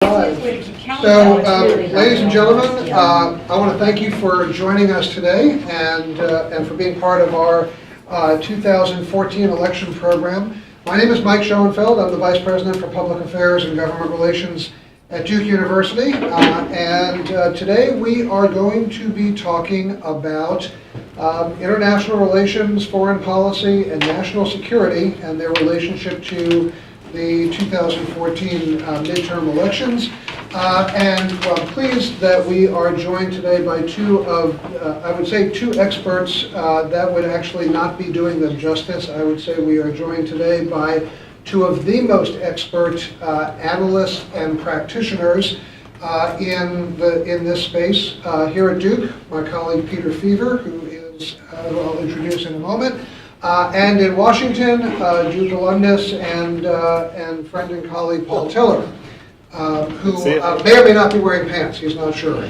So, ladies and gentlemen, I want to thank you for joining us today and for being part of our 2014 election program. My name is Mike Schoenfeld. I'm the Vice President for Public Affairs and Government Relations at Duke University. Today we are going to be talking about international relations, foreign policy, and national security and their relationship to the 2014 midterm elections. I'm pleased that we are joined today by two experts that would actually not be doing them justice. I would say we are joined today by two of the most expert analysts and practitioners in this space. Here at Duke, my colleague Peter Feaver, who I'll introduce in a moment. And in Washington, Duke alumnus and friend and colleague Paul Tiller, who may or may not be wearing pants. He's not sure.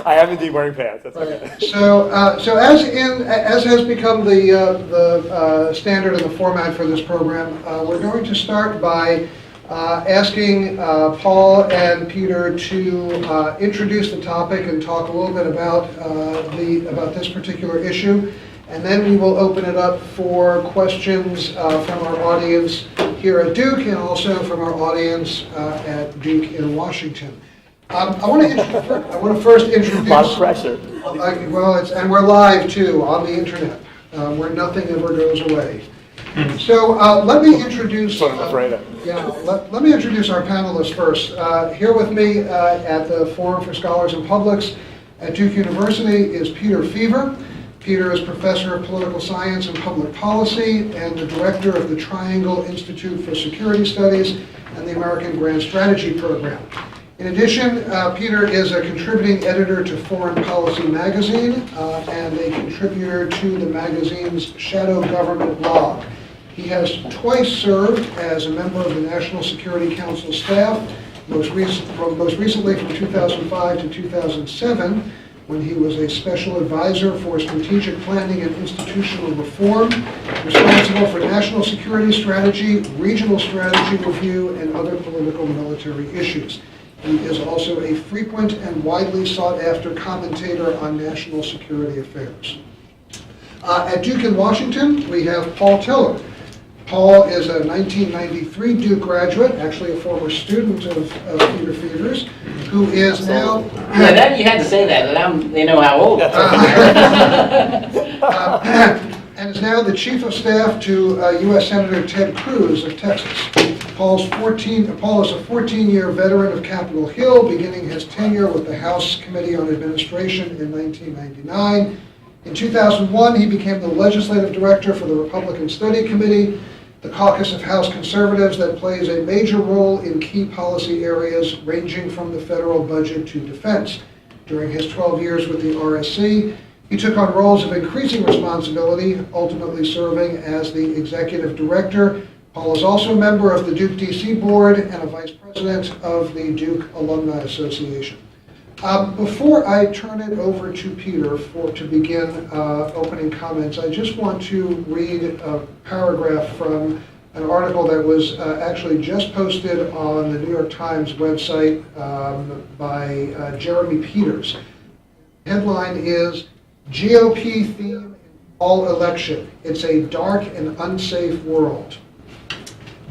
I am indeed wearing pants. That's okay. So as has become the standard and the format for this program, we're going to start by asking Paul and Peter to introduce the topic and talk a little bit about this particular issue. And then we will open it up for questions from our audience here at Duke and also from our audience at Duke in Washington. I want to first introduce. A lot of pressure. And we're live too on the internet, where nothing ever goes away. So let me introduce. That's what I'm afraid of. Let me introduce our panelists first. Here with me at the Forum for Scholars and Publics at Duke University is Peter Feaver. Peter is Professor of Political Science and Public Policy and the Director of the Triangle Institute for Security Studies and the American Grand Strategy Program. In addition, Peter is a contributing editor to Foreign Policy magazine and a contributor to the magazine's Shadow Government blog. He has twice served as a member of the National Security Council staff, most recently from 2005 to 2007, when he was a special advisor for strategic planning and institutional reform, responsible for national security strategy, regional strategy review, and other political military issues. He is also a frequent and widely sought-after commentator on national security affairs. At Duke in Washington, we have Paul Tiller. Paul is a 1993 Duke graduate, actually a former student of Peter Feaver's, who is now... Yeah, that you had to say that, they know how old. And is now the Chief of Staff to U.S. Senator Ted Cruz of Texas. Paul is a 14-year veteran of Capitol Hill, beginning his tenure with the House Committee on Administration in 1999. In 2001, he became the legislative director for the Republican Study Committee, the caucus of House Conservatives that plays a major role in key policy areas ranging from the federal budget to defense. During his 12 years with the RSC, he took on roles of increasing responsibility, ultimately serving as the executive director. Paul is also a member of the Duke DC Board and a vice president of the Duke Alumni Association. Before I turn it over to Peter to begin opening comments, I just want to read a paragraph from an article that was actually just posted on the New York Times website by Jeremy Peters. The headline is, GOP theme in fall election. It's a dark and unsafe world.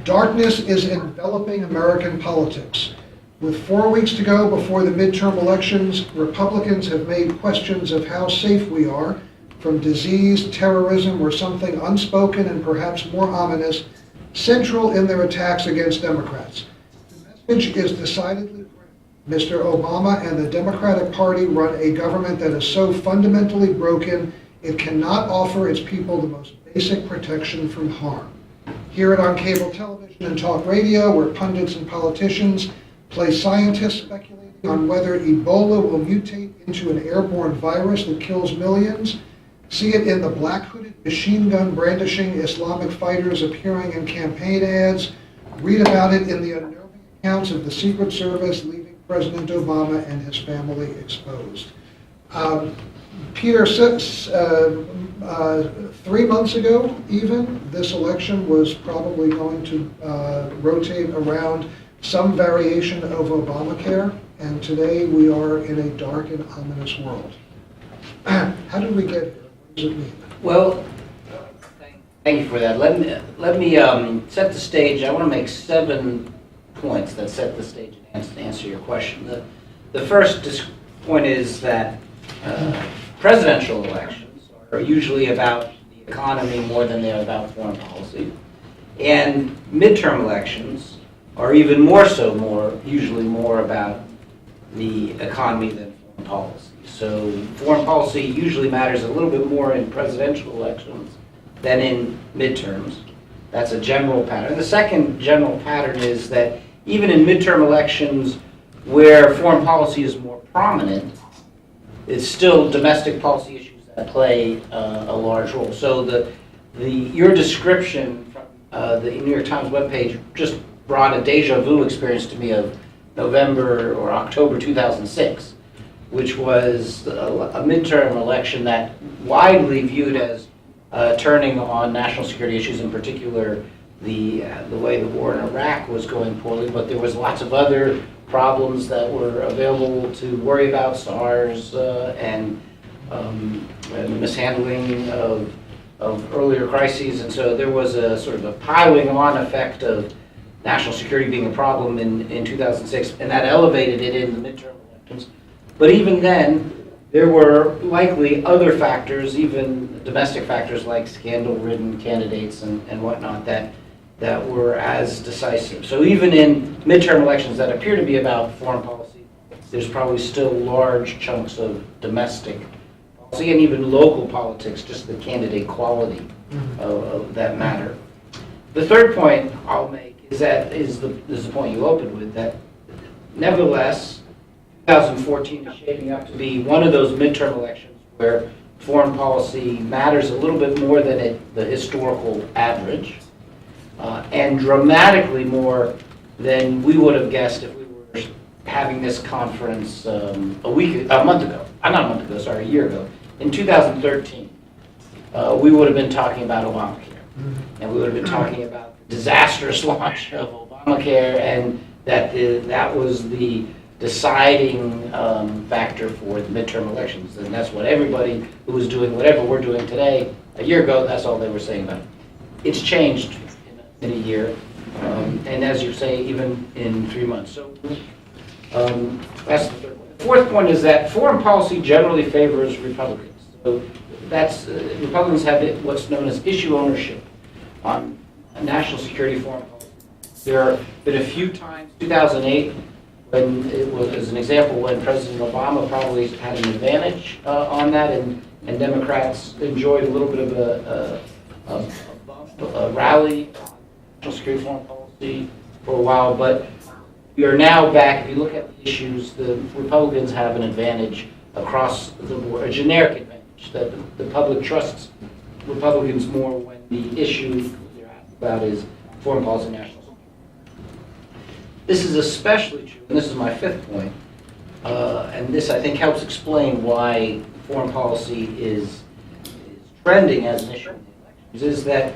Darkness is enveloping American politics. With 4 weeks to go before the midterm elections, Republicans have made questions of how safe we are from disease, terrorism, or something unspoken and perhaps more ominous, central in their attacks against Democrats. The message is decidedly grim. Mr. Obama and the Democratic Party run a government that is so fundamentally broken, it cannot offer its people the most basic protection from harm. Hear it on cable television and talk radio, where pundits and politicians play scientists speculating on whether Ebola will mutate into an airborne virus that kills millions. See it in the black-hooded, machine gun brandishing Islamic fighters appearing in campaign ads. Read about it in the unnerving accounts of the Secret Service leaving President Obama and his family exposed. Peter, 3 months ago even, this election was probably going to rotate around some variation of Obamacare, and today we are in a dark and ominous world. How did we get here? What does it mean? Well, thank you for that. Let me set the stage. I want to make 7 points that set the stage and answer your question. The first point is that presidential elections are usually about the economy more than they are about foreign policy, and midterm elections are even more so, usually more about the economy than foreign policy. So foreign policy usually matters a little bit more in presidential elections than in midterms. That's a general pattern. The second general pattern is that even in midterm elections where foreign policy is more prominent, it's still domestic policy issues that play a large role. So your description from the New York Times webpage just brought a deja vu experience to me of November or October 2006, which was a midterm election that widely viewed as turning on national security issues, in particular the way the war in Iraq was going poorly, but there was lots of other problems that were available to worry about, SARS and mishandling of earlier crises, and so there was a sort of a piling on effect of national security being a problem in 2006, and that elevated it in the midterm elections. But even then, there were likely other factors, even domestic factors like scandal-ridden candidates and whatnot, that were as decisive. So even in midterm elections that appear to be about foreign policy, there's probably still large chunks of domestic policy and even local politics, just the candidate quality of that matter. The third point I'll make is the point you opened with, that nevertheless, 2014 is shaping up to be one of those midterm elections where foreign policy matters a little bit more than the historical average, and dramatically more than we would have guessed if we were having this conference a year ago. In 2013, we would have been talking about Obamacare, and we would have been talking about the disastrous launch of Obamacare, and that was the deciding factor for the midterm elections. And that's what everybody who was doing whatever we're doing today, a year ago, that's all they were saying about it. It's changed in a year, and as you say, even in 3 months. So that's the third point. The fourth point is that foreign policy generally favors Republicans. So that's Republicans have what's known as issue ownership on national security foreign policy. There have been a few times, 2008, when it was, as an example, when President Obama probably had an advantage on that, and Democrats enjoyed a little bit of a rally on national security foreign policy for a while, but we are now back. If you look at the issues, the Republicans have an advantage across the board, a generic advantage, that the public trusts Republicans more when the issue they're asked about is foreign policy and national security. This is especially true, and this is my fifth point, and this I think helps explain why foreign policy is trending as an issue in the elections, is that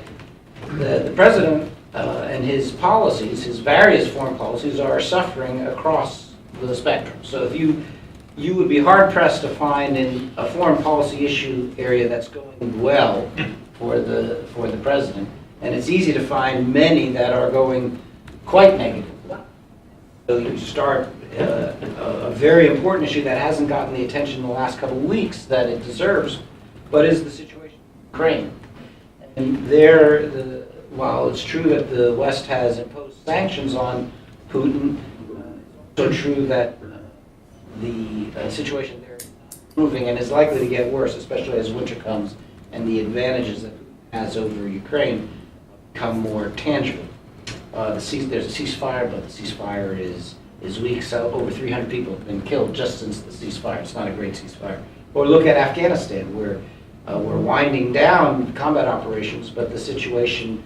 the president and his policies, his various foreign policies, are suffering across the spectrum. So if you would be hard-pressed to find in a foreign policy issue area that's going well for the president, and it's easy to find many that are going quite negative. So you start a very important issue that hasn't gotten the attention in the last couple of weeks that it deserves, but is the situation in Ukraine. And there, while it's true that the West has imposed sanctions on Putin, it's also true that the situation there is moving and is likely to get worse, especially as winter comes and the advantages that Putin has over Ukraine become more tangible. There's a ceasefire, but the ceasefire is weak. So over 300 people have been killed just since the ceasefire. It's not a great ceasefire. Or look at Afghanistan, where we're winding down combat operations, but the situation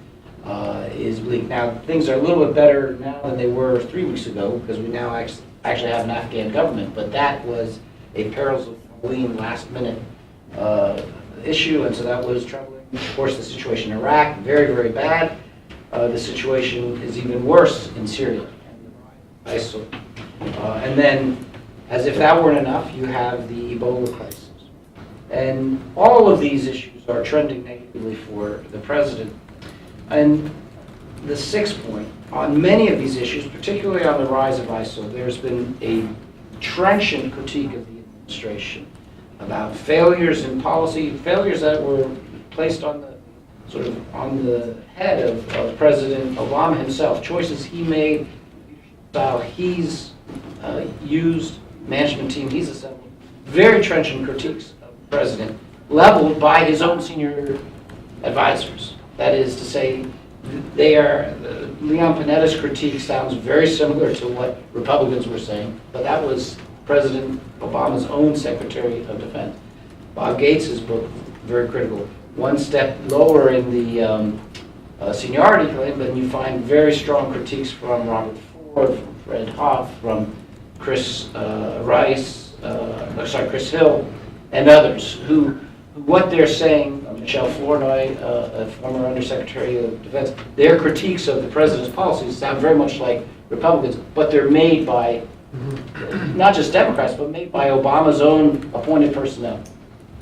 is bleak. Now, things are a little bit better now than they were 3 weeks ago, because we now actually have an Afghan government, but that was a perils of Halloween last-minute issue, and so that was troubling. Of course, the situation in Iraq, very, very bad. The situation is even worse in Syria. And the ISIL. And then, as if that weren't enough, you have the Ebola crisis. And all of these issues are trending negatively for the president. And the sixth point, on many of these issues, particularly on the rise of ISIL, there's been a trenchant critique of the administration about failures in policy, failures that were placed on the on the head of President Obama himself, choices he made, style he's used, management team he's assembled, very trenchant critiques of the president, leveled by his own senior advisors. That is to say, they are, Leon Panetta's critique sounds very similar to what Republicans were saying, but that was President Obama's own Secretary of Defense. Bob Gates' book, very critical. One step lower in the seniority claim, but you find very strong critiques from Robert Ford, from Fred Hoff, from Chris Hill, and others, who what they're saying, Michelle Flournoy, a former Undersecretary of Defense, their critiques of the president's policies sound very much like Republicans, but they're made by not just Democrats, but made by Obama's own appointed personnel.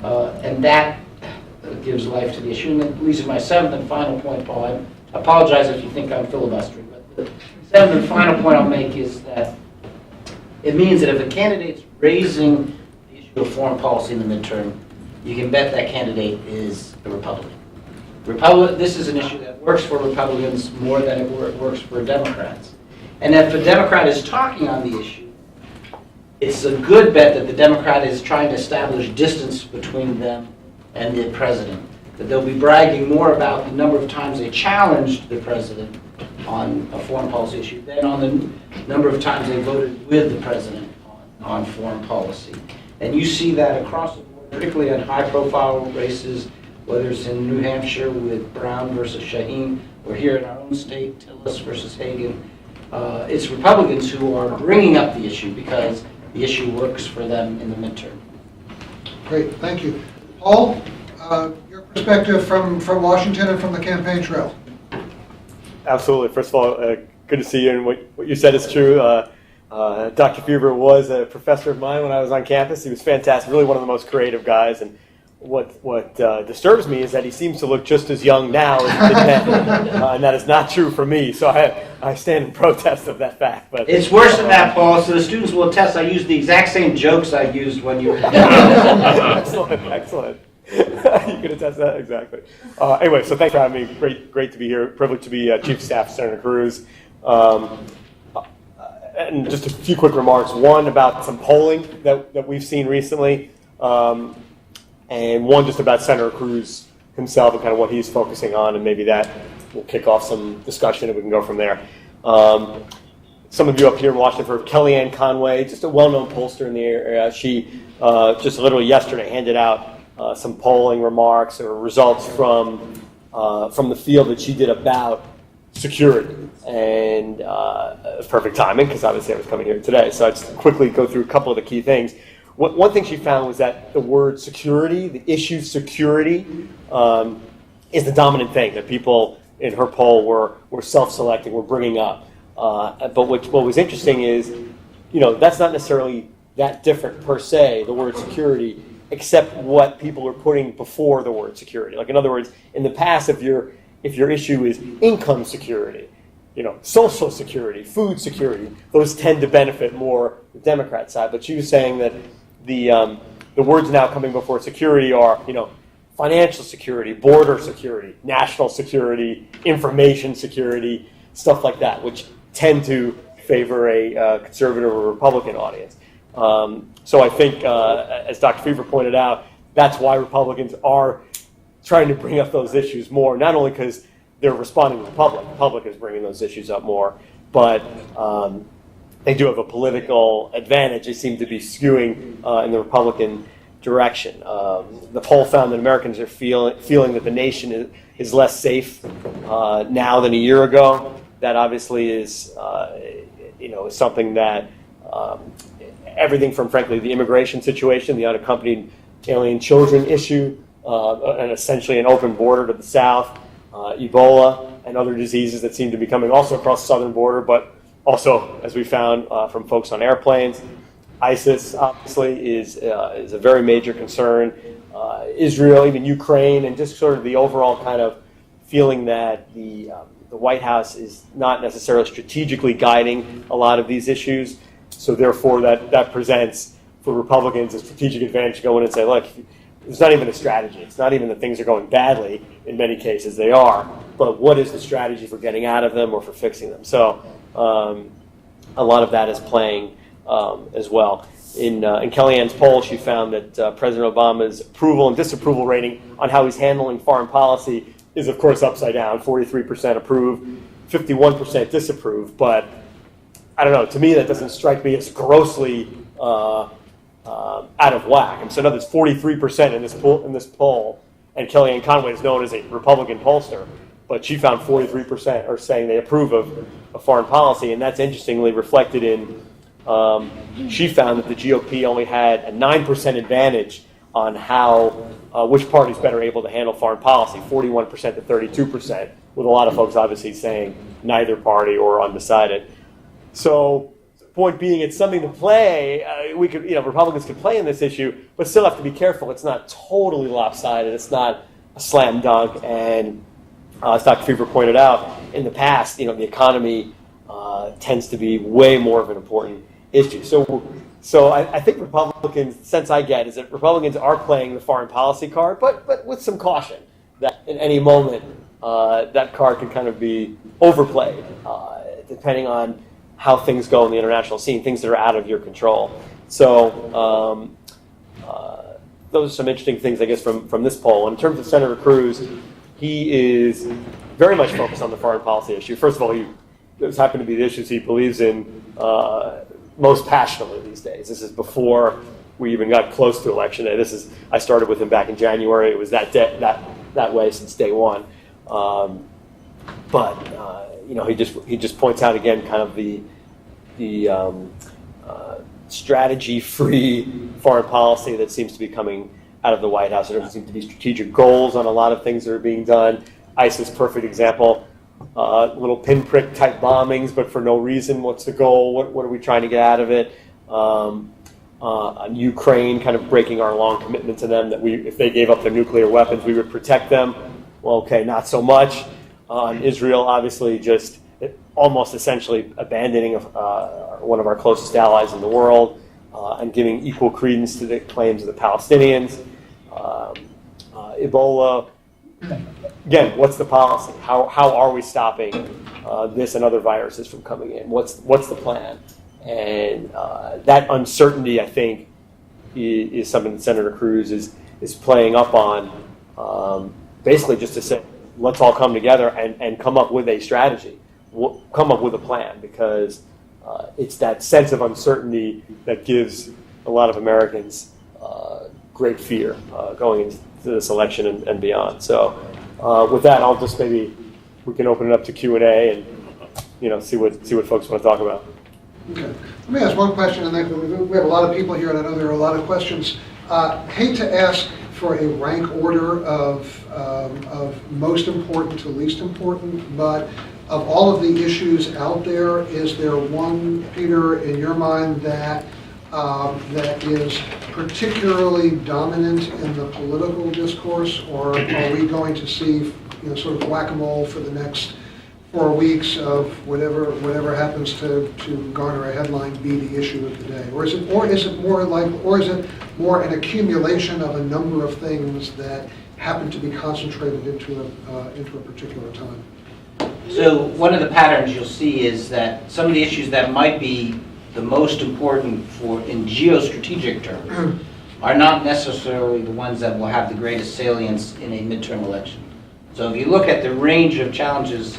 And that gives life to the issue. And that leads to my seventh and final point, Paul. I apologize if you think I'm filibustering, but the seventh and final point I'll make is that it means that if a candidate's raising the issue of foreign policy in the midterm, you can bet that candidate is a Republican. This is an issue that works for Republicans more than it works for Democrats. And if a Democrat is talking on the issue, it's a good bet that the Democrat is trying to establish distance between them and the president. That they'll be bragging more about the number of times they challenged the president on a foreign policy issue than on the number of times they voted with the president on foreign policy. And you see that across the board, particularly on high-profile races, whether it's in New Hampshire with Brown versus Shaheen, or here in our own state, Tillis versus Hagan. It's Republicans who are bringing up the issue because the issue works for them in the midterm. Great, thank you. Paul, your perspective from Washington and from the campaign trail. Absolutely. First of all, good to see you, and what you said is true. Dr. Feaver was a professor of mine when I was on campus. He was fantastic, really one of the most creative guys. And what disturbs me is that he seems to look just as young now as he did then, and that is not true for me. So I stand in protest of that fact. But it's worse than that, Paul. So the students will attest. I used the exact same jokes I used when you were. Excellent. You can attest that exactly. Anyway, so thanks for having me. Great to be here. Privileged to be Chief of Staff to Senator Cruz. And just a few quick remarks. One about some polling that we've seen recently. And one just about Senator Cruz himself and kind of what he's focusing on, and maybe that will kick off some discussion and we can go from there. Some of you up here in Washington have heard of Kellyanne Conway, just a well-known pollster in the area. She just literally yesterday handed out some polling remarks or results from the field that she did about security. And perfect timing, because obviously I was coming here today. So I'll just quickly go through a couple of the key things. One thing she found was that the word security, the issue security, is the dominant thing that people in her poll were self-selecting, were bringing up. But what was interesting is, that's not necessarily that different per se, the word security, except what people are putting before the word security. Like, in other words, in the past, if your issue is income security, social security, food security, those tend to benefit more the Democrat side. But she was saying that the words now coming before security are, financial security, border security, national security, information security, stuff like that, which tend to favor a conservative or Republican audience. So I think, as Dr. Feaver pointed out, that's why Republicans are trying to bring up those issues more, not only because they're responding to the public is bringing those issues up more, but they do have a political advantage. They seem to be skewing in the Republican direction. The poll found that Americans are feeling that the nation is less safe now than a year ago. That obviously is, is something that everything from, frankly, the immigration situation, the unaccompanied alien children issue, and essentially an open border to the south, Ebola, and other diseases that seem to be coming also across the southern border, but Also, as we found from folks on airplanes, ISIS obviously is a very major concern. Israel, even Ukraine, and just sort of the overall kind of feeling that the White House is not necessarily strategically guiding a lot of these issues. So therefore, that presents for Republicans a strategic advantage to go in and say, look, it's not even a strategy. It's not even that things are going badly. In many cases, they are. But what is the strategy for getting out of them or for fixing them? So a lot of that is playing as well. In Kellyanne's poll, she found that President Obama's approval and disapproval rating on how he's handling foreign policy is, of course, upside down. 43% approve, 51% disapprove. But I don't know. To me, that doesn't strike me as grossly out of whack. And so now there's 43% in this poll, and Kellyanne Conway is known as a Republican pollster, but she found 43% are saying they approve of foreign policy, and that's interestingly reflected in. She found that the GOP only had a 9% advantage on how which party's better able to handle foreign policy, 41% to 32%, with a lot of folks obviously saying neither party or undecided. So, point being, it's something to play. Republicans could play in this issue, but still have to be careful. It's not totally lopsided. It's not a slam dunk. And as Dr. Feaver pointed out, in the past, the economy tends to be way more of an important issue. So I think Republicans, the sense I get is that Republicans are playing the foreign policy card, but with some caution that in any moment that card can kind of be overplayed, depending on how things go in the international scene, things that are out of your control. So those are some interesting things, I guess, from this poll. In terms of Senator Cruz, he is very much focused on the foreign policy issue. First of all, those happen to be the issues he believes in most passionately these days. This is before we even got close to Election Day. I started with him back in January. It was that way since day one. He just points out again kind of the strategy-free foreign policy that seems to be coming out of the White House. There doesn't seem to be strategic goals on a lot of things that are being done. ISIS, perfect example. Little pinprick type bombings, but for no reason. What's the goal? What are we trying to get out of it? On Ukraine, kind of breaking our long commitment to them that if they gave up their nuclear weapons, we would protect them. Well, okay, not so much. On Israel, obviously, just almost essentially abandoning one of our closest allies in the world and giving equal credence to the claims of the Palestinians. Ebola. Again, what's the policy? How are we stopping this and other viruses from coming in? What's the plan? And that uncertainty, I think, is something that Senator Cruz is playing up on, basically just to say, let's all come together and come up with a strategy, come up with a plan, because it's that sense of uncertainty that gives a lot of Americans great fear going into this election and beyond. So with that, I'll just we can open it up to Q&A and see what folks want to talk about. Okay. Let me ask one question, and then we have a lot of people here, and I know there are a lot of questions. Hate to ask for a rank order of most important to least important, but of all of the issues out there, is there one, Peter, in your mind that is particularly dominant in the political discourse, or are we going to see sort of whack-a-mole for the next 4 weeks of whatever happens to garner a headline be the issue of the day, or is it more an accumulation of a number of things that happen to be concentrated into a particular time? So one of the patterns you'll see is that some of the issues that might be the most important in geostrategic terms are not necessarily the ones that will have the greatest salience in a midterm election. So if you look at the range of challenges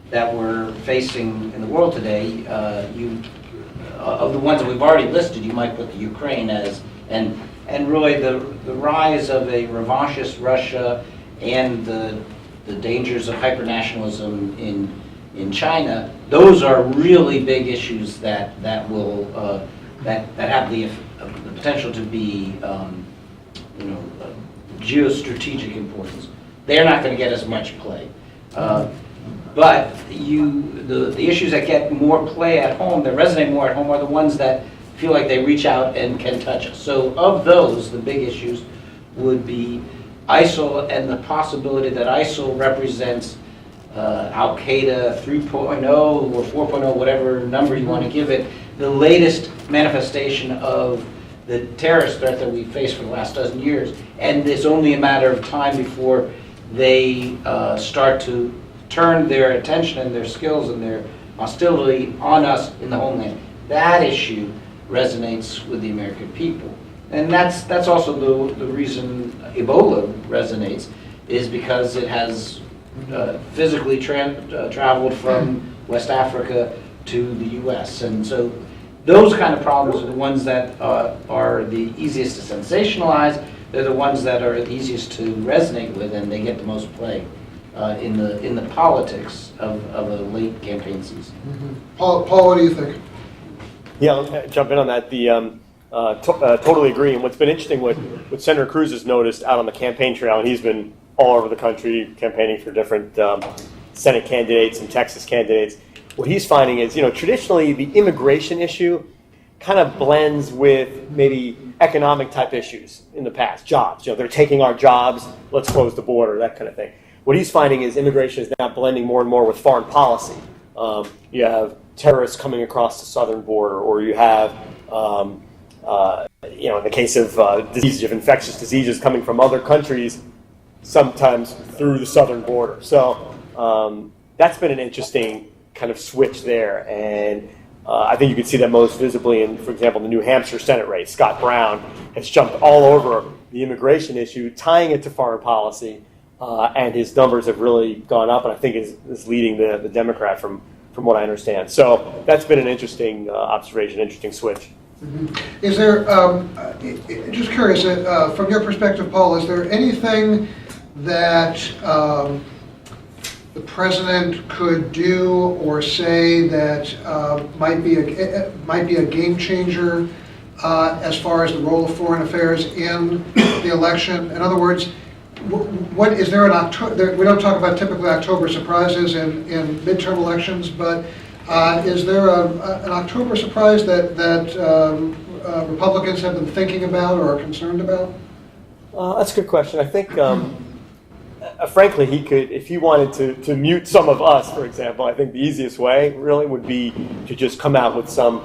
that we're facing in the world today, of the ones that we've already listed, you might put the Ukraine as, and really the rise of a revanchist Russia and the dangers of hypernationalism in China. Those are really big issues that will that have the potential to be geostrategic importance. They're not going to get as much play. But the issues that get more play at home, that resonate more at home, are the ones that feel like they reach out and can touch us. So of those, the big issues would be ISIL and the possibility that ISIL represents Al-Qaeda 3.0 or 4.0, whatever number you want to give it, the latest manifestation of the terrorist threat that we faced for the last dozen years. And it's only a matter of time before they start to turn their attention and their skills and their hostility on us in the homeland. That issue resonates with the American people. And that's also the reason Ebola resonates, is because it has physically traveled from West Africa to the US. And so those kind of problems are the ones that are the easiest to sensationalize. They're the ones that are the easiest to resonate with, and they get the most play in the politics of a late campaign season. Mm-hmm. Paul, what do you think? Yeah, I'll jump in on that. Totally agree. And what's been interesting, what Senator Cruz has noticed out on the campaign trail, and he's been all over the country campaigning for different Senate candidates and Texas candidates. What he's finding is, traditionally the immigration issue kind of blends with maybe economic type issues in the past. Jobs, they're taking our jobs, let's close the border, that kind of thing. What he's finding is immigration is now blending more and more with foreign policy. You have terrorists coming across the southern border, or you have, in the case of diseases, of infectious diseases coming from other countries, sometimes through the southern border. So that's been an interesting kind of switch there, and I think you can see that most visibly in, for example, the New Hampshire Senate race. Scott Brown has jumped all over the immigration issue, tying it to foreign policy, and his numbers have really gone up, and I think is leading the Democrat from what I understand. So that's been an interesting observation, interesting switch. Mm-hmm. Is there, just curious, from your perspective, Paul, is there anything that the president could do or say that might be a game changer as far as the role of foreign affairs in the election? In other words, what is there an October? We don't talk about typically October surprises in midterm elections, but is there an October surprise that Republicans have been thinking about or are concerned about? That's a good question. I think, frankly, he could, if he wanted to mute some of us, for example, I think the easiest way really would be to just come out with some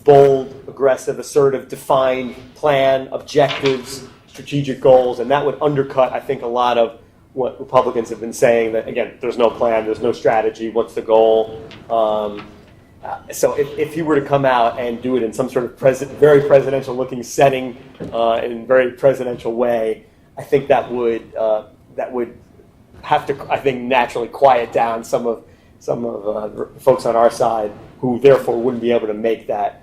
bold, aggressive, assertive, defined plan, objectives, strategic goals, and that would undercut, I think, a lot of what Republicans have been saying, that, again, there's no plan, there's no strategy, what's the goal? So if he were to come out and do it in some sort of very presidential-looking setting, in a very presidential way, I think that would have to, I think, naturally quiet down some of the folks on our side who therefore wouldn't be able to make that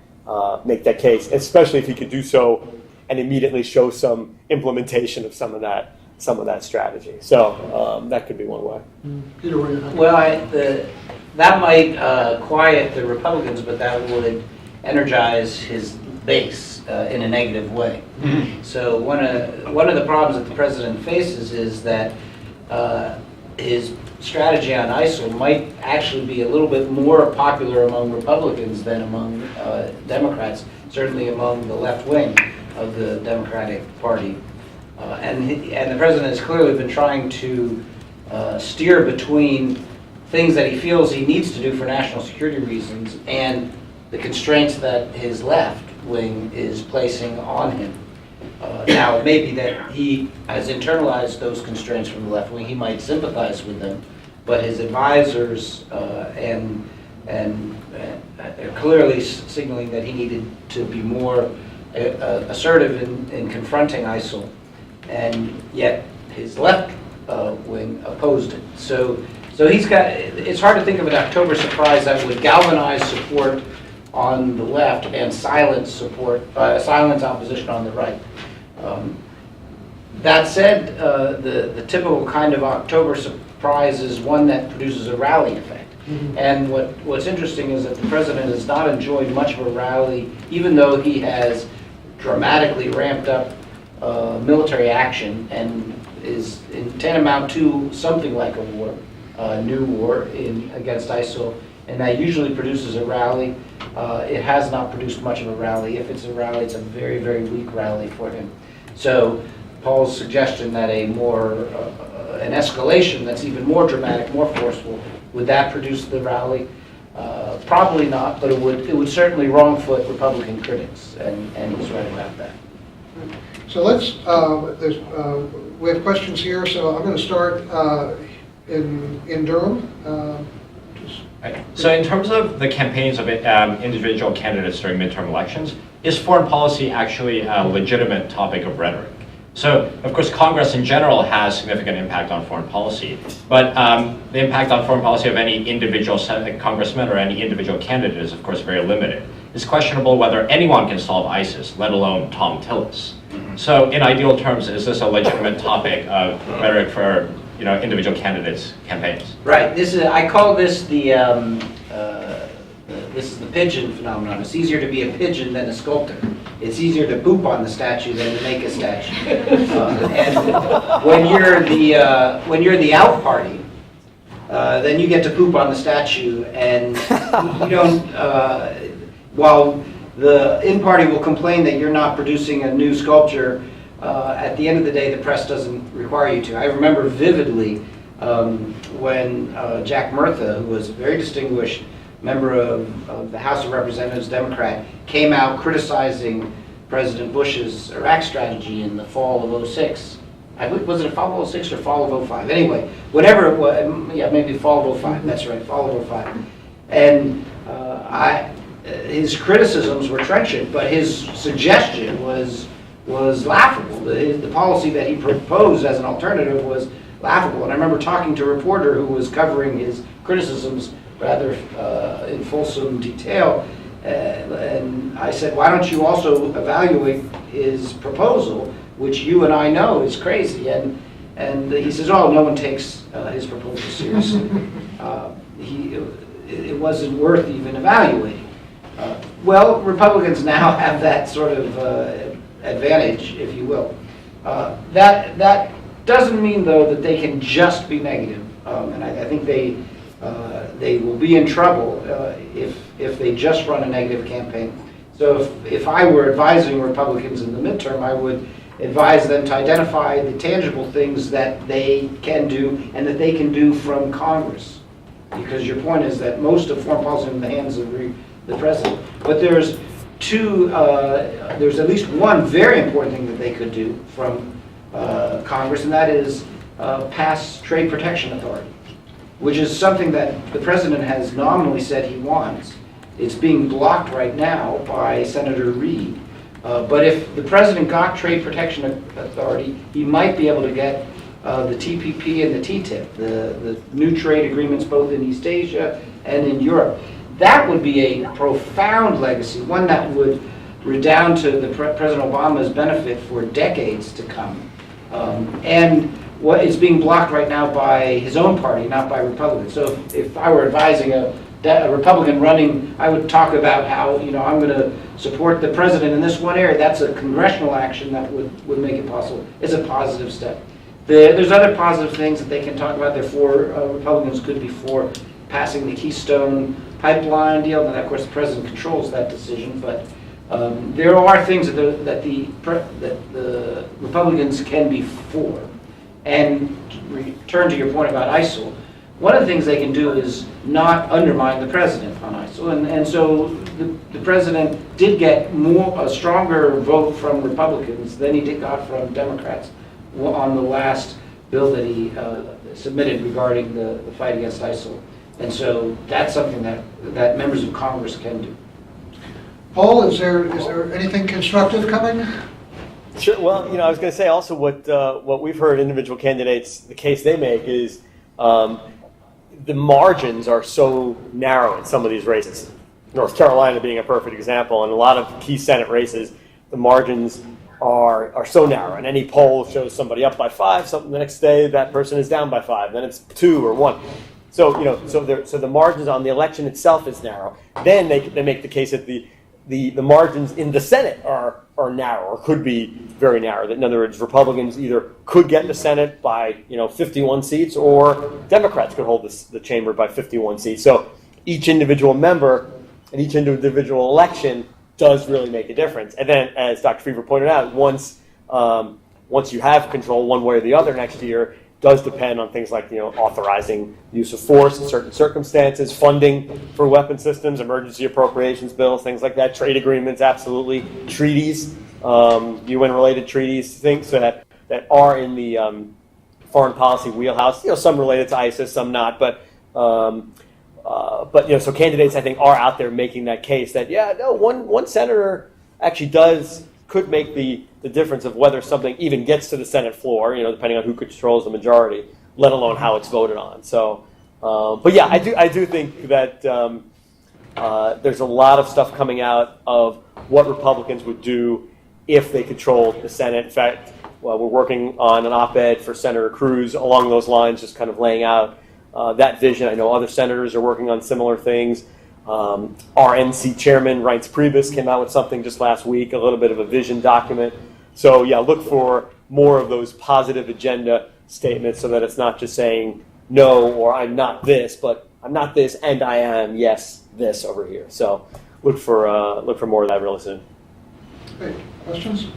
case, especially if he could do so and immediately show some implementation of some of that strategy. So that could be one way. Peter, what do you think? Well, that might quiet the Republicans, but that would energize his base in a negative way. Mm-hmm. So one of the problems that the president faces is that his strategy on ISIL might actually be a little bit more popular among Republicans than among Democrats, certainly among the left wing of the Democratic Party. And the president has clearly been trying to steer between things that he feels he needs to do for national security reasons and the constraints that his left wing is placing on him. Now, it may be that he has internalized those constraints from the left wing. He might sympathize with them, but his advisors and clearly signaling that he needed to be more assertive in confronting ISIL, and yet his left wing opposed it. So it's hard to think of an October surprise that would galvanize support on the left and silence opposition on the right. That said, the typical kind of October surprise is one that produces a rally effect. Mm-hmm. And what's interesting is that the president has not enjoyed much of a rally, even though he has dramatically ramped up military action and is tantamount to something like a war. new war against ISIL, and that usually produces a rally. It has not produced much of a rally. If it's a rally, it's a very, very weak rally for him. So Paul's suggestion that an escalation that's even more dramatic, more forceful, would that produce the rally? Probably not, but it would certainly wrong-foot Republican critics, and he's right about that. So we have questions here, so I'm going to start in Durham. Right. So in terms of the campaigns of individual candidates during midterm elections, is foreign policy actually a legitimate topic of rhetoric? So, of course, Congress in general has significant impact on foreign policy, but the impact on foreign policy of any individual congressman or any individual candidate is, of course, very limited. It's questionable whether anyone can solve ISIS, let alone Tom Tillis. So, in ideal terms, is this a legitimate topic of rhetoric for individual candidates' campaigns? Right. I call this this is the pigeon phenomenon. It's easier to be a pigeon than a sculptor. It's easier to poop on the statue than to make a statue. And when you're the out party, then you get to poop on the statue, and you don't. While the in party will complain that you're not producing a new sculpture, at the end of the day, the press doesn't require you to. I remember vividly when Jack Murtha, who was a very distinguished member of the House of Representatives, Democrat, came out criticizing President Bush's Iraq strategy in the fall of '06. Was it a fall of '06 or fall of '05? Anyway, whatever it was, yeah, maybe fall of '05. That's right, fall of '05. And his criticisms were trenchant, but his suggestion was laughable. The policy that he proposed as an alternative was laughable. And I remember talking to a reporter who was covering his criticisms rather in fulsome detail, and I said, why don't you also evaluate his proposal, which you and I know is crazy? And he says, oh, no one takes his proposal seriously. It wasn't worth even evaluating. Well, Republicans now have that sort of advantage, if you will. That doesn't mean, though, that they can just be negative, and I think they will be in trouble if they just run a negative campaign. So if I were advising Republicans in the midterm, I would advise them to identify the tangible things that they can do and that they can do from Congress. Because your point is that most of foreign policy is in the hands of the president. But there's at least one very important thing that they could do from Congress, and that is pass trade protection authority, which is something that the president has nominally said he wants. It's being blocked right now by Senator Reid. But if the president got trade protection authority, he might be able to get the TPP and the TTIP, the new trade agreements both in East Asia and in Europe. That would be a profound legacy, one that would redound to the President Obama's benefit for decades to come. And what is being blocked right now by his own party, not by Republicans. So if I were advising a Republican running, I would talk about how, I'm going to support the president in this one area. That's a congressional action that would make it possible. It's a positive step. There's other positive things that they can talk about. Therefore, Republicans could be for passing the Keystone Pipeline deal. And of course, the president controls that decision. But there are things that the Republicans can be for. And to return to your point about ISIL, one of the things they can do is not undermine the president on ISIL. And so the president did get a stronger vote from Republicans than he got from Democrats on the last bill that he submitted regarding the fight against ISIL. And so that's something that members of Congress can do. Paul, is there anything constructive coming? Sure. Well, I was going to say also what we've heard individual candidates, the case they make is the margins are so narrow in some of these races. North Carolina being a perfect example, and a lot of key Senate races, the margins are so narrow. And any poll shows somebody up by 5, something the next day that person is down by 5, then it's 2 or 1. So so the margins on the election itself is narrow. Then they make the case that the the margins in the Senate are narrow, or could be very narrow. That in other words, Republicans either could get the Senate by 51 seats, or Democrats could hold the chamber by 51 seats. So each individual member and each individual election does really make a difference. And then, as Dr. Feaver pointed out, once you have control one way or the other next year, does depend on things like authorizing use of force in certain circumstances, funding for weapon systems, emergency appropriations bills, things like that, trade agreements, absolutely, treaties, UN-related treaties, things that are in the foreign policy wheelhouse. Some related to ISIS, some not, but so candidates I think are out there making that case that one senator actually could make the difference of whether something even gets to the Senate floor, depending on who controls the majority, let alone how it's voted on. So, but yeah, I do think that there's a lot of stuff coming out of what Republicans would do if they controlled the Senate. In fact, we're working on an op-ed for Senator Cruz along those lines, just kind of laying out that vision. I know other senators are working on similar things. RNC Chairman Reince Priebus came out with something just last week, a little bit of a vision document. So yeah, look for more of those positive agenda statements so that it's not just saying no or I'm not this, but I'm not this and I am yes this over here. So look for more of that real soon. Great. Questions?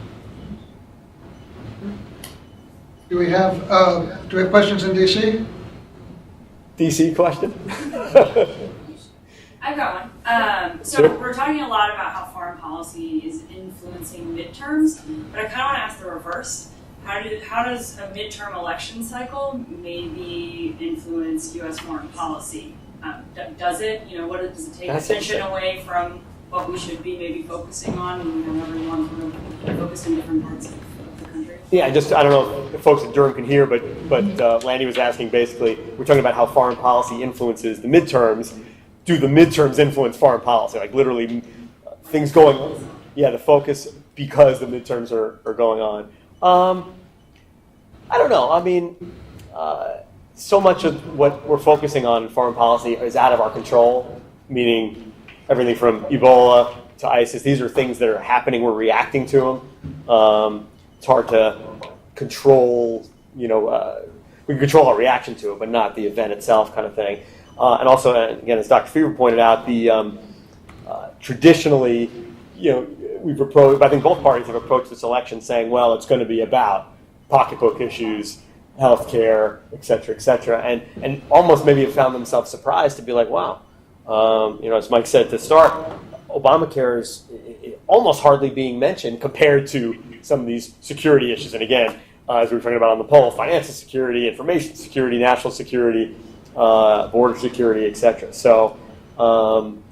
Do we have questions in DC? DC question? I've got one. So Sure. we're talking a lot about how foreign policy is influencing midterms, but I kind of want to ask the reverse. How does a midterm election cycle maybe influence U.S. foreign policy? Does it? Does it take That's attention interesting. away from what we should be maybe focusing on? And everyone focused in different parts of the country. Yeah, I don't know if folks at Durham can hear, but Landy was asking basically, we're talking about how foreign policy influences the midterms. Do the midterms influence foreign policy? Like literally things going, the focus because the midterms are going on. I don't know. I mean, so much of what we're focusing on in foreign policy is out of our control, meaning everything from Ebola to ISIS. These are things that are happening. We're reacting to them. It's hard to control, we can control our reaction to it, but not the event itself kind of thing. And also, again, as Dr. Feaver pointed out, the traditionally, we've approached, I think both parties have approached this election saying, well, it's going to be about pocketbook issues, healthcare, et cetera, and almost maybe have found themselves surprised to be like, wow, as Mike said to start, Obamacare is almost hardly being mentioned compared to some of these security issues. And again, as we were talking about on the poll, financial security, information security, national security, border security, et cetera. So I'm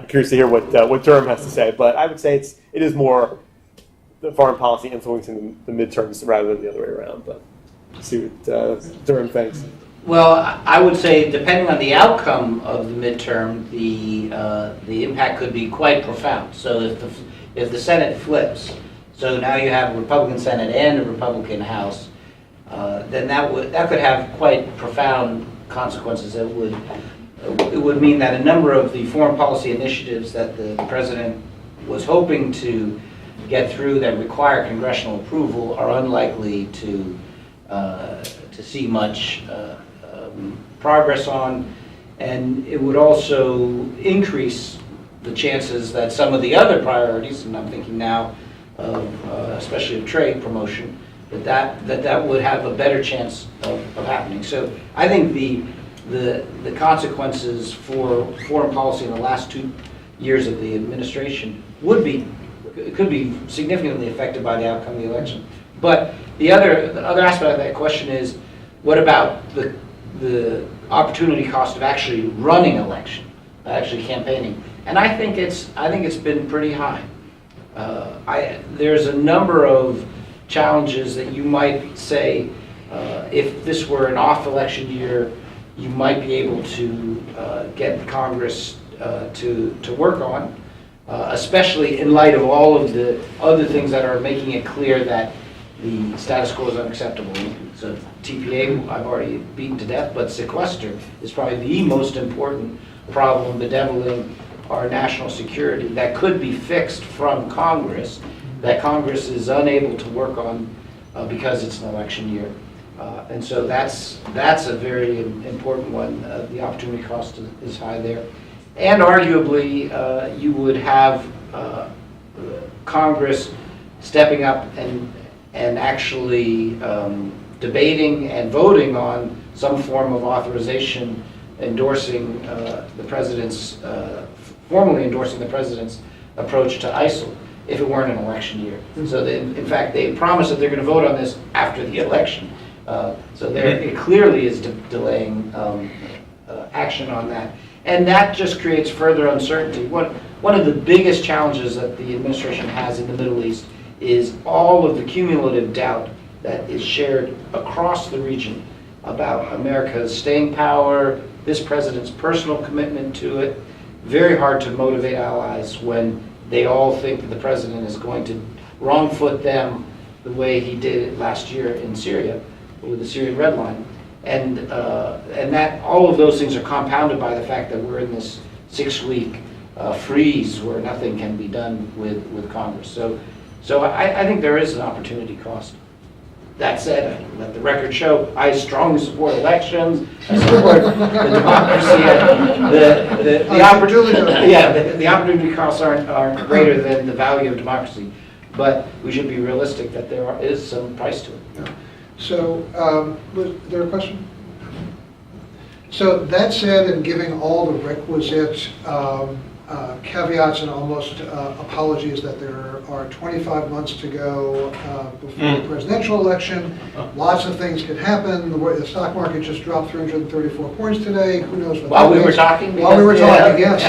curious to hear what Durham has to say, but I would say it is more the foreign policy influencing the midterms rather than the other way around. But let's see what Durham thinks. Well, I would say depending on the outcome of the midterm, the impact could be quite profound. So if the Senate flips, so now you have a Republican Senate and a Republican House, then that could have quite profound consequences. It would mean that a number of the foreign policy initiatives that the president was hoping to get through that require congressional approval are unlikely to see much progress on, and it would also increase the chances that some of the other priorities, and I'm thinking now of especially of trade promotion, that would have a better chance of happening. So I think the consequences for foreign policy in the last 2 years of the administration could be significantly affected by the outcome of the election. But the other aspect of that question is, what about the opportunity cost of actually running election, actually campaigning? And I think it's been pretty high. There's a number of challenges that you might say, if this were an off-election year, you might be able to get Congress to work on, especially in light of all of the other things that are making it clear that the status quo is unacceptable. So TPA, I've already beaten to death, but sequester is probably the most important problem bedeviling our national security that could be fixed from Congress, that Congress is unable to work on because it's an election year. And so that's a very important one. The opportunity cost is high there. And arguably, you would have Congress stepping up and actually debating and voting on some form of authorization endorsing the president's, formally endorsing the president's approach to ISIL if it weren't an election year. So in fact, they promised that they're going to vote on this after the election. So it clearly is delaying action on that. And that just creates further uncertainty. One of the biggest challenges that the administration has in the Middle East is all of the cumulative doubt that is shared across the region about America's staying power, this president's personal commitment to it. Very hard to motivate allies when they all think that the president is going to wrong foot them the way he did it last year in Syria with the Syrian Red Line. And that all of those things are compounded by the fact that we're in this 6-week freeze where nothing can be done with Congress. So I think there is an opportunity cost. That said, I let the record show, I strongly support elections. I support the democracy. The opportunity costs aren't greater than the value of democracy. But we should be realistic that there is some price to it. Yeah. So, was there a question? So that said, and giving all the requisite caveats and almost apologies that there are 25 months to go before the presidential election, lots of things could happen. The stock market just dropped 334 points today. Who knows what While we were talking? While we were talking, yes.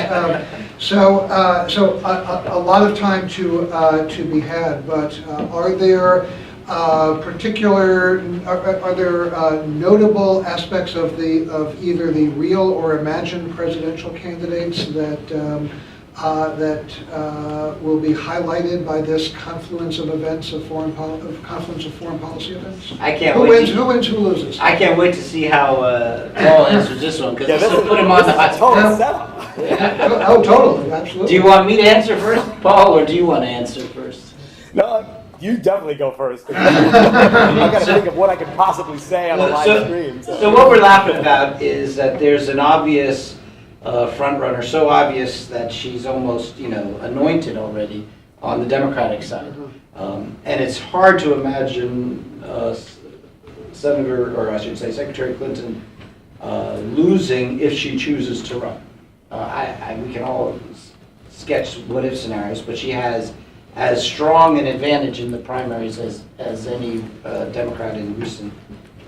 So a lot of time to be had, but are there are there notable aspects of either the real or imagined presidential candidates that will be highlighted by this confluence of events of foreign policy events? I can't who wait. Wins, who wins? Who loses? I can't wait to see how Paul answers this one because this will put him on the hot spot. Oh, totally, absolutely. Do you want me to answer first, Paul, or do you want to answer first? No, you definitely go first. I've got to think of what I could possibly say on a live stream. So what we're laughing about is that there's an obvious front runner, so obvious that she's almost, anointed already on the Democratic side. And it's hard to imagine Secretary Clinton losing if she chooses to run. We can all sketch what-if scenarios, but she has as strong an advantage in the primaries as any Democrat in recent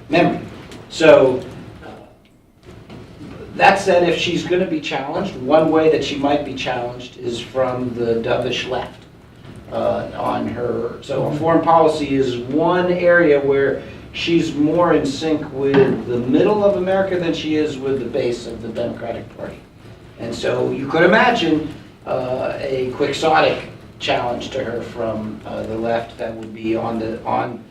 memory. So that said, if she's going to be challenged, one way that she might be challenged is from the dovish left on her. So foreign policy is one area where she's more in sync with the middle of America than she is with the base of the Democratic Party. And so you could imagine a quixotic challenge to her from the left that would be on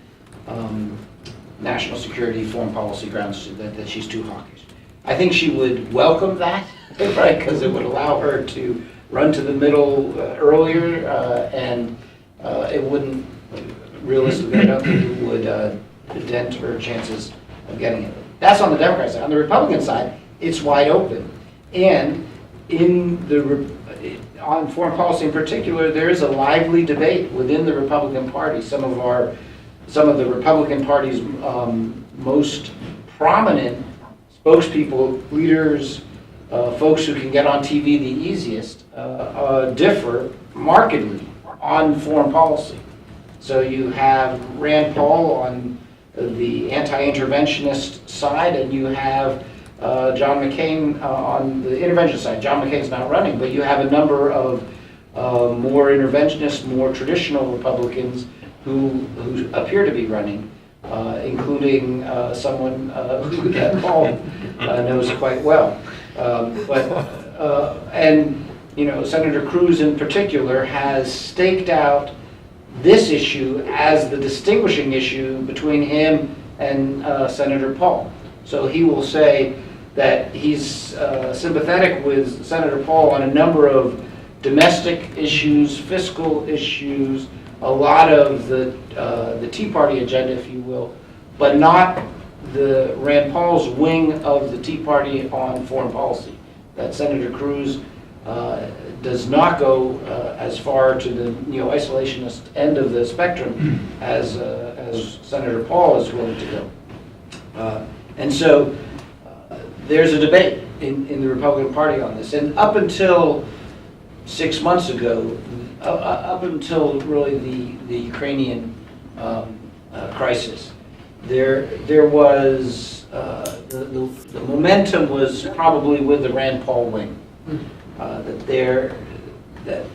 national security, foreign policy grounds that she's too hawkish. I think she would welcome that, right? Because it would allow her to run to the middle earlier, and it wouldn't, realistically, I don't think it would dent her chances of getting it. That's on the Democrat side. On the Republican side, it's wide open. And on foreign policy in particular, there is a lively debate within the Republican Party. Some of the Republican Party's most prominent spokespeople, leaders, folks who can get on TV the easiest, differ markedly on foreign policy. So you have Rand Paul on the anti-interventionist side, and you have John McCain on the intervention side. John McCain's not running, but you have a number of more interventionist, more traditional Republicans who appear to be running, including someone who that Paul knows quite well. Senator Cruz in particular has staked out this issue as the distinguishing issue between him and Senator Paul. So he will say, that he's sympathetic with Senator Paul on a number of domestic issues, fiscal issues, a lot of the Tea Party agenda, if you will, but not the Rand Paul's wing of the Tea Party on foreign policy. That Senator Cruz does not go as far to the neo-isolationist end of the spectrum as Senator Paul is willing to go. And so there's a debate in the Republican Party on this. And up until 6 months ago, up until really the Ukrainian crisis, there was the momentum was probably with the Rand Paul wing. That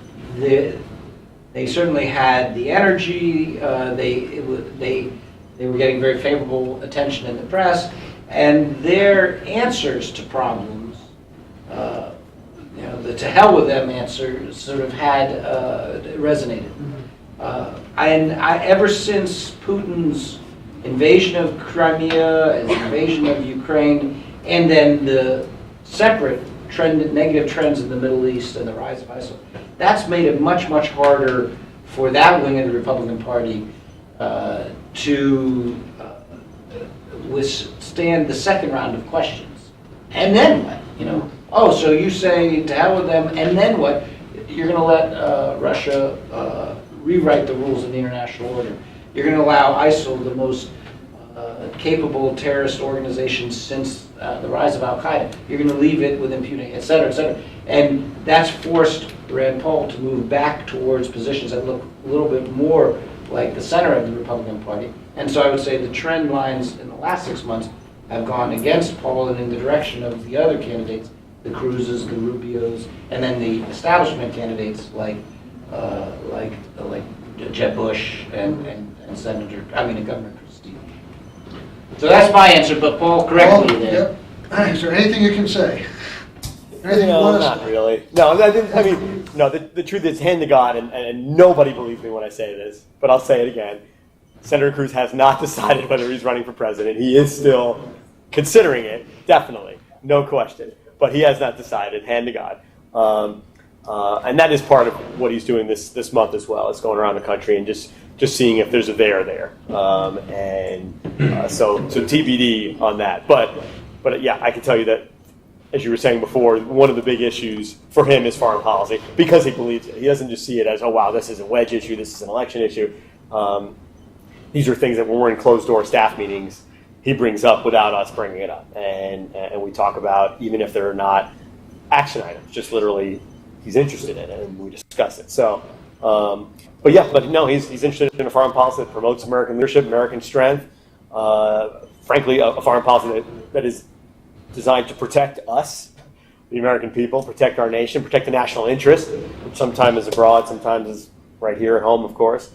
they certainly had the energy. They were getting very favorable attention in the press, and their answers to problems, the "to hell with them" answer, sort of had resonated. And ever since Putin's invasion of Crimea, his invasion of Ukraine, and then the separate negative trends in the Middle East and the rise of ISIL, that's made it much, much harder for that wing of the Republican Party to withstand the second round of questions. And then what? Oh, so you say to hell with them, and then what? You're going to let Russia rewrite the rules of the international order. You're going to allow ISIL, the most capable terrorist organization since the rise of Al-Qaeda, you're going to leave it with impunity, et cetera, et cetera. And that's forced Rand Paul to move back towards positions that look a little bit more like the center of the Republican Party. And so I would say the trend lines in the last 6 months have gone against Paul and in the direction of the other candidates, the Cruzes, the Rubios, and then the establishment candidates like Jeb Bush and Governor Christie. So that's my answer, but Paul, correct me there. Yep. Is there anything you can say? Anything you want to not say? really. No, the truth is, hand to God, and nobody believes me when I say this, but I'll say it again. Senator Cruz has not decided whether he's running for president. He is still considering it, definitely, no question. But he has not decided, hand to God. And that is part of what he's doing this month as well. It's going around the country and just seeing if there's a there. So TBD on that. But yeah, I can tell you that, as you were saying before, one of the big issues for him is foreign policy because he believes it. He doesn't just see it as, oh, wow, this is a wedge issue, this is an election issue. These are things that when we're in closed-door staff meetings, he brings up without us bringing it up. And we talk about, even if they're not action items, just literally he's interested in it, and we discuss it. So, but no, he's interested in a foreign policy that promotes American leadership, American strength, frankly, a foreign policy that is designed to protect us, the American people, protect our nation, protect the national interest, which sometimes is abroad, sometimes is right here at home, of course,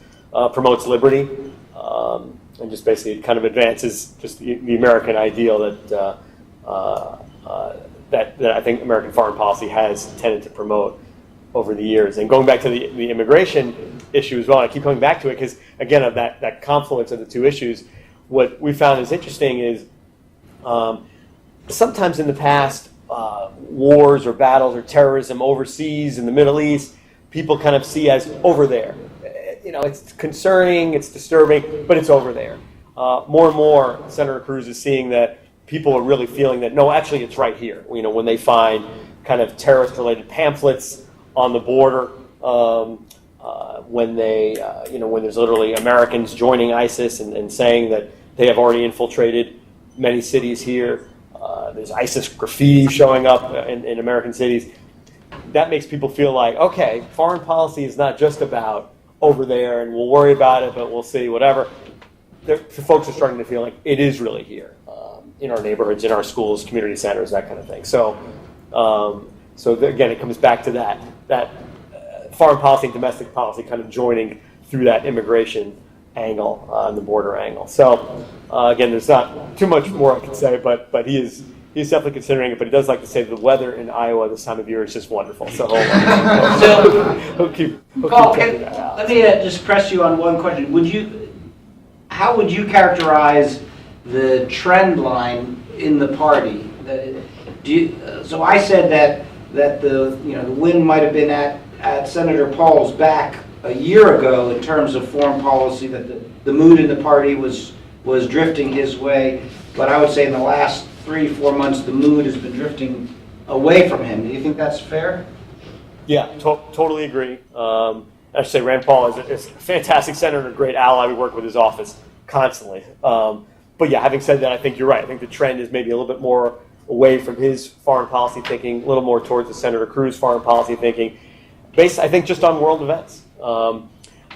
promotes liberty, and just basically kind of advances just the American ideal that I think American foreign policy has tended to promote over the years. And going back to the immigration issue as well, and I keep coming back to it because, again, of that confluence of the two issues, what we found is interesting is sometimes in the past, wars or battles or terrorism overseas in the Middle East, people kind of see as over there. It's concerning, it's disturbing, but it's over there. More and more, Senator Cruz is seeing that people are really feeling that, no, actually it's right here. When they find kind of terrorist-related pamphlets on the border, when there's literally Americans joining ISIS and saying that they have already infiltrated many cities here. There's ISIS graffiti showing up in American cities. That makes people feel like, okay, foreign policy is not just about over there and we'll worry about it, but we'll see, whatever. The folks are starting to feel like it is really here, in our neighborhoods, in our schools, community centers, that kind of thing. So again, it comes back to that foreign policy and domestic policy kind of joining through that immigration angle, and the border angle. So again, there's not too much more I can say, but he's definitely considering it. But he does like to say the weather in Iowa this time of year is just wonderful. So he'll keep checking that out. Let me just press you on one question. How would you characterize the trend line in the party So I said that the wind might have been at Senator Paul's back a year ago in terms of foreign policy, that the mood in the party was drifting his way. But I would say in the last 3-4 months, the mood has been drifting away from him. Do you think that's fair? Yeah, totally agree. I should say Rand Paul is a fantastic senator and a great ally. We work with his office constantly. But yeah, having said that, I think you're right. I think the trend is maybe a little bit more away from his foreign policy thinking, a little more towards the Senator Cruz foreign policy thinking, based, I think, just on world events. A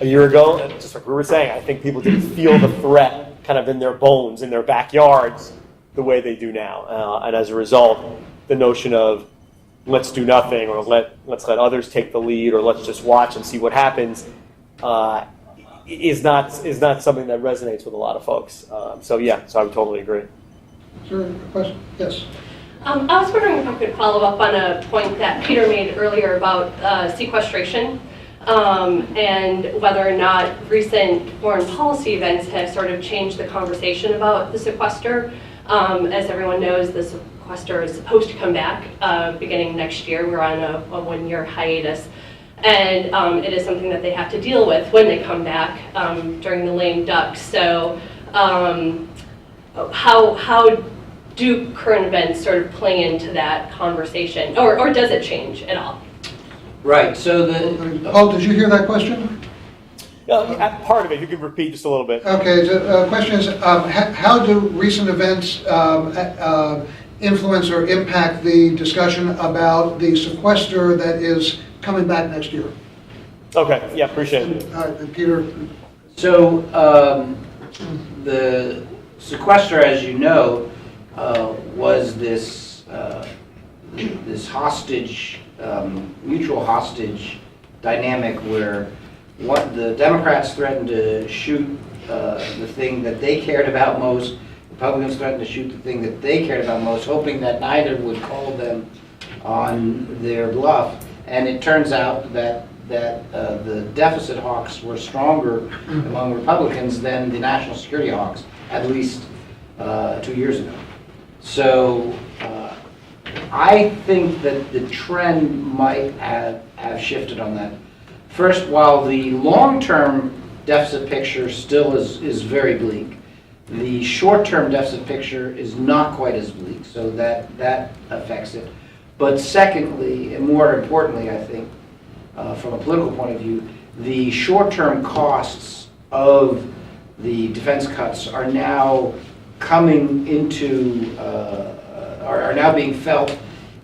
year ago, just like we were saying, I think people didn't feel the threat kind of in their bones, in their backyards, the way they do now. And as a result, the notion of let's do nothing, or let's let others take the lead, or let's just watch and see what happens, is not something that resonates with a lot of folks. So I would totally agree. Is there a question? Yes. I was wondering if I could follow up on a point that Peter made earlier about sequestration, and whether or not recent foreign policy events have sort of changed the conversation about the sequester. As everyone knows, the sequester is supposed to come back beginning next year. We're on a 1-year hiatus. And it is something that they have to deal with when they come back during the lame duck. So how do current events sort of play into that conversation? Or does it change at all? Right, so Paul, did you hear that question? Part of it, if you could repeat just a little bit. Okay, the question is, how do recent events influence or impact the discussion about the sequester that is coming back next year? Okay, yeah, appreciate it. And Peter? So the sequester, as you know, was this hostage, mutual hostage dynamic where the Democrats threatened to shoot the thing that they cared about most, Republicans threatened to shoot the thing that they cared about most, hoping that neither would call them on their bluff. And it turns out that the deficit hawks were stronger among Republicans than the national security hawks, at least 2 years ago. So I think that the trend might have shifted on that. First, while the long-term deficit picture still is very bleak, the short-term deficit picture is not quite as bleak, so that affects it. But secondly, and more importantly, I think, from a political point of view, the short-term costs of the defense cuts are now coming into, are now being felt,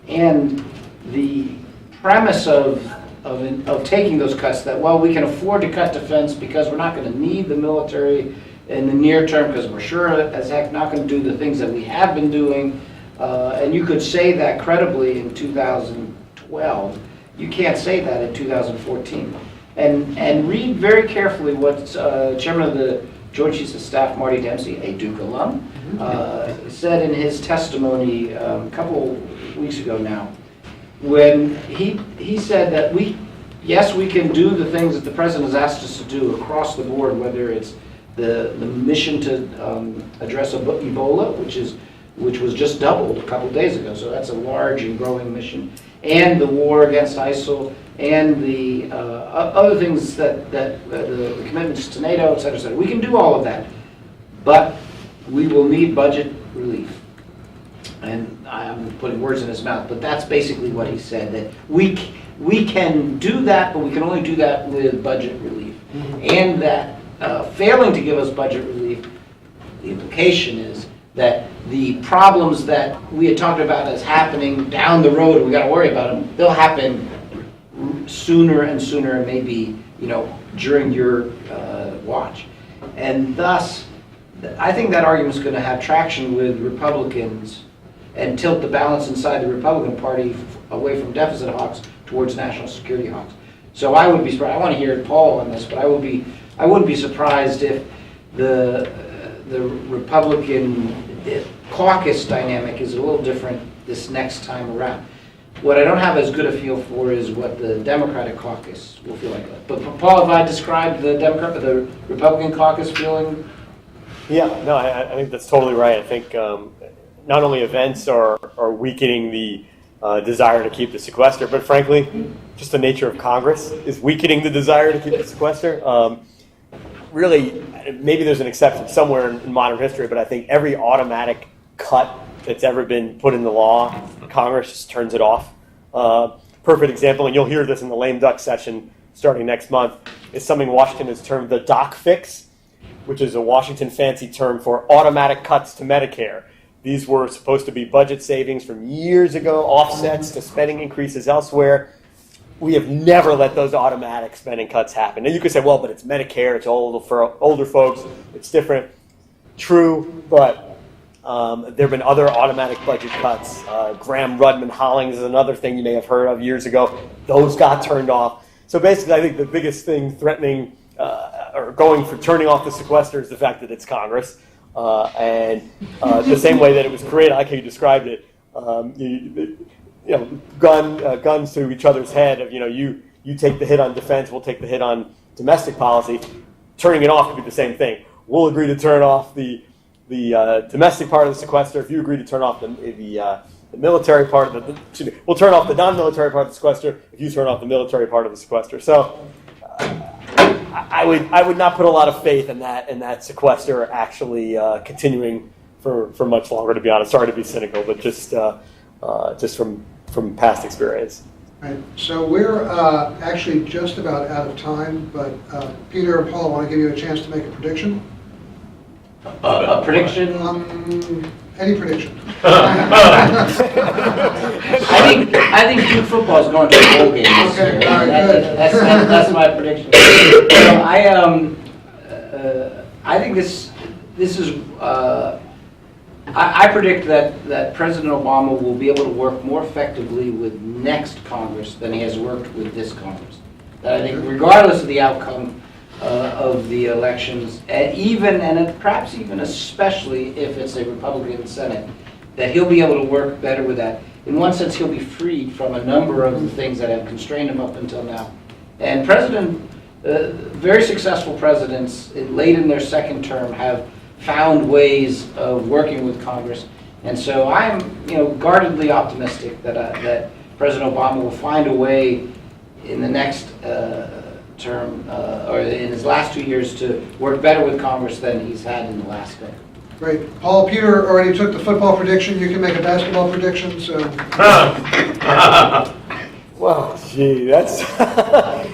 and the premise of taking those cuts, that, well, we can afford to cut defense because we're not going to need the military in the near term because we're sure as heck not going to do the things that we have been doing. And you could say that credibly in 2012. You can't say that in 2014. And read very carefully what Chairman of the Joint Chiefs of Staff, Marty Dempsey, a Duke alum, said in his testimony a couple weeks ago now, when he said that we can do the things that the President has asked us to do across the board, whether it's the mission to address Ebola, which was just doubled a couple days ago, so that's a large and growing mission, and the war against ISIL, and the other things that the commitments to NATO, et cetera, et cetera. We can do all of that, but we will need budget relief. And I'm putting words in his mouth, but that's basically what he said, that we can do that, but we can only do that with budget relief. And that failing to give us budget relief, the implication is that the problems that we had talked about as happening down the road, we got to worry about them, they'll happen sooner and sooner, maybe during your watch. And thus, I think that argument is going to have traction with Republicans and tilt the balance inside the Republican Party away from deficit hawks towards national security hawks. So I would be surprised. I want to hear Paul on this, but I wouldn't be surprised if the Republican caucus dynamic is a little different this next time around. What I don't have as good a feel for is what the Democratic caucus will feel like. But Paul, have I described the Republican caucus feeling? Yeah, no, I think that's totally right. I think not only events are weakening the desire to keep the sequester, but frankly, just the nature of Congress is weakening the desire to keep the sequester. Really, maybe there's an exception somewhere in modern history, but I think every automatic cut that's ever been put in the law, Congress just turns it off. Perfect example, and you'll hear this in the lame duck session starting next month, is something Washington has termed the doc fix, which is a Washington fancy term for automatic cuts to Medicare. These were supposed to be budget savings from years ago, offsets to spending increases elsewhere. We have never let those automatic spending cuts happen. Now you could say, well, but it's Medicare, it's old for older folks, it's different. True, but there have been other automatic budget cuts. Graham-Rudman-Hollings is another thing you may have heard of years ago. Those got turned off. So basically, I think the biggest thing threatening or going for turning off the sequester is the fact that it's Congress. And the same way that it was created, I like how you described it, guns to each other's head of, you take the hit on defense, we'll take the hit on domestic policy. Turning it off would be the same thing. We'll agree to turn off the domestic part of the sequester if you agree to turn off the military part of we'll turn off the non-military part of the sequester if you turn off the military part of the sequester. So I would not put a lot of faith in that sequester actually continuing for much longer, to be honest. Sorry to be cynical, but just from past experience. Right. So we're actually just about out of time, but Peter and Paul, I want to give you a chance to make a prediction. A prediction? Any prediction. I think Duke football is going to a bowl game this year. Okay, all right, good. That's my prediction. I think this is. I predict that President Obama will be able to work more effectively with next Congress than he has worked with this Congress. That I think, regardless of the outcome of the elections, and perhaps even especially if it's a Republican Senate, that he'll be able to work better with that. In one sense, he'll be freed from a number of the things that have constrained him up until now. And very successful presidents, late in their second term, have found ways of working with Congress. And so I'm, guardedly optimistic that President Obama will find a way in the next term, or in his last 2 years, to work better with Congress than he's had in the last couple. Great. Paul, Peter already took the football prediction. You can make a basketball prediction. So. Well, gee, that's I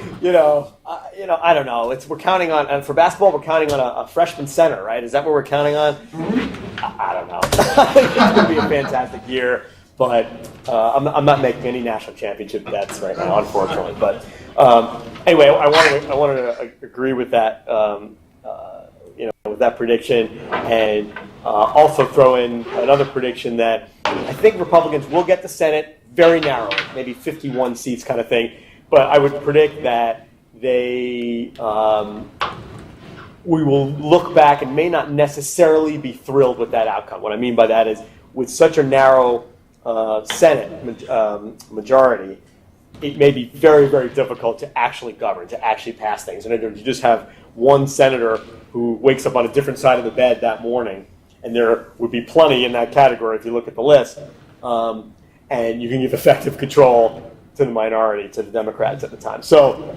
don't know. We're counting on, and for basketball, we're counting on a freshman center, right? Is that what we're counting on? Mm-hmm. I don't know. I think it's going to be a fantastic year, but I'm not making any national championship bets right now, unfortunately. But anyway, I wanted to agree with that. With that prediction, and also throw in another prediction that I think Republicans will get the Senate very narrowly, maybe 51 seats kind of thing. But I would predict that we will look back and may not necessarily be thrilled with that outcome. What I mean by that is, with such a narrow Senate majority, it may be very, very difficult to actually govern, to actually pass things. And you just have one senator who wakes up on a different side of the bed that morning, and there would be plenty in that category if you look at the list, and you can give effective control to the minority, to the Democrats at the time. So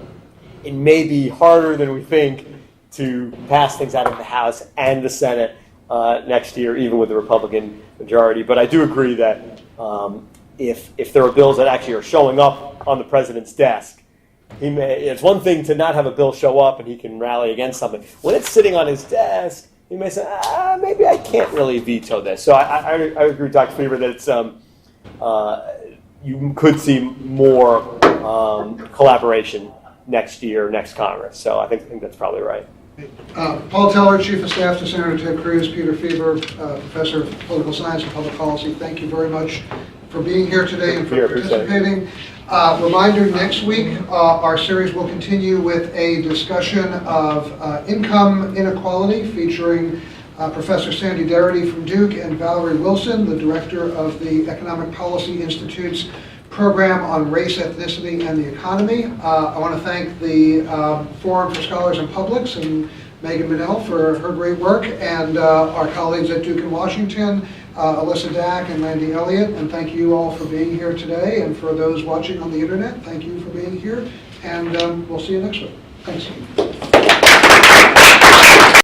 it may be harder than we think to pass things out of the House and the Senate next year, even with the Republican majority. But I do agree that if there are bills that actually are showing up on the president's desk, it's one thing to not have a bill show up and he can rally against something. When it's sitting on his desk, he may say, maybe I can't really veto this. So I agree with Dr. Feaver that it's you could see more collaboration next year, next Congress. So I think that's probably right. Paul Teller, Chief of Staff to Senator Ted Cruz, Peter Feaver, Professor of Political Science and Public Policy, thank you very much for being here today and for participating. Reminder, next week our series will continue with a discussion of income inequality featuring Professor Sandy Darity from Duke and Valerie Wilson, the director of the Economic Policy Institute's program on race, ethnicity, and the economy. I want to thank the Forum for Scholars and Publics and Megan Minnell for her great work, and our colleagues at Duke and Washington, Alyssa Dack and Randy Elliott, and thank you all for being here today, and for those watching on the internet, thank you for being here, and we'll see you next week. Thanks.